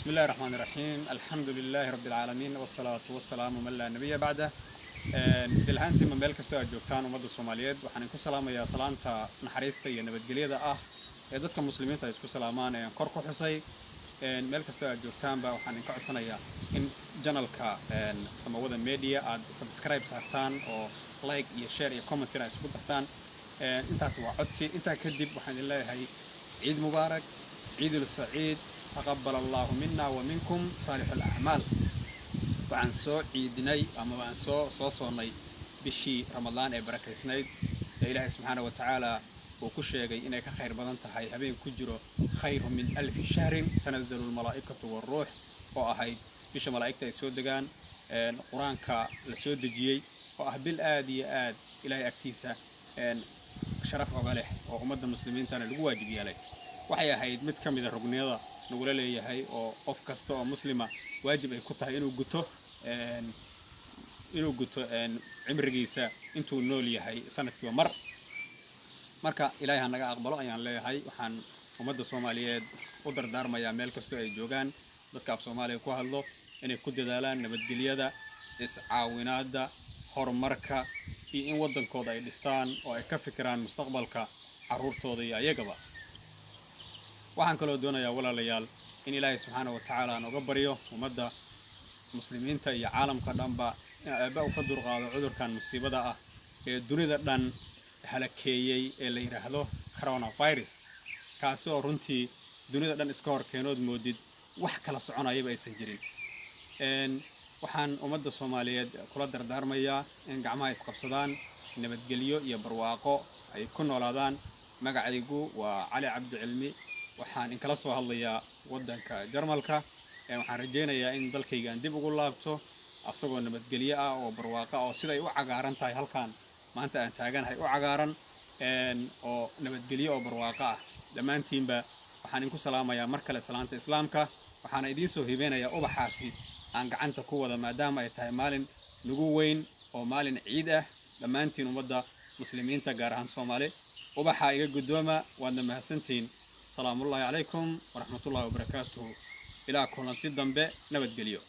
بسم الله الرحمن الرحيم الحمد لله رب العالمين والصلاة والسلام من لا نبي بعده بالهانتي من مeel kasta aad joogtaan ummadda Soomaaliyeed waxaan ku salaamayaa salaanta naxariista iyo nabadgelyada ah ee dadka muslimiinta ay isku salaamaan ee kor ku xusay meel kasta aad joogtaan ba waxaan ka codsanayaa in channelka Samawada Media aad subscribe saartaan oo like iyo share iyo comment ay isku dartaan intaas waa codsi inta kadib waxaan leeyahay ciid mubaarak ciidul saciid تقبل الله منا ومنكم صالح الأعمال وعن سو عيدني أما وعن سو صوني بشي رمضان بركة سنيد إله سبحانه وتعالى وكشيء إنك خير بدن تهاي هبين كجرو خير من 1000 شهر تنزل الملائكة والروح وأهاي بش ملائكة يسود جان القرآن كالسود جي وأهبل آدي آد إلهي أكتيسة شرف عليه وأمد المسلمين تنا الواجب عليه وحيا هيد متكمل الرجنية نقول له هاي أو أوف كاستو مسلمة واجب يكتها إنه قطه عمر جيسة إنتو نولي هاي سنة ومر مركا إلهي هنجا أقبله يعني له هاي وحن ومدة الصومالية قدر دار ما يعمل كاستو جوجان بتكاف صومالي كوهالله إن كود دالان نبت جليدا عاونات دا هور مركا في إن ودن كودا إلستان أو كفكران مستقبلك عرور توضي يجبا waxaan kaloo doonayaa walaalayaal in Ilaahay subhanahu wa ta'ala nooga bariyo ummadda muslimiinta iyo caalamka dhanba aaba u ka durqaado cudurkan musiibada ah ee dunida dhan halakeeyay ee la yiraahdo coronavirus kaasoo runtii dunida dhan iska hor keenood moodid wax kala soconayba aysan jirin waxaan ummadda Soomaaliyeed kula dardaarmayaa in gacmaha isqabsadaan nabadgelyo iyo barwaaqo ay ku noolaadaan magacaygu waa Cali Cabdi Cilmi waxaan in kala soo hadlayaa wadanka Jarmalka waxaan rajeynayaa in dalkaygan dib ugu laabto asagoo nabadgelyo ah oo barwaaqo oo siday u cagaaran tahay halkan maanta aan taaganahay u cagaaran oo nabadgelyo oo barwaaqo ah dhamaantiinba waxaan in ku salaamayaa mar kale salaanta islaamka waxaan idin soo hibeenayaa ubaxaasi aan gacanta ku wada maadaama ay tahay maalin lagu weyn oo maalin ciid ah dhamaantiin ummadda muslimiinta gaar ahaan Soomaali ubaxa iga gudooma waad mahadsantiin السلام الله عليكم ورحمة الله وبركاته إلى كل انتظام نبت قليو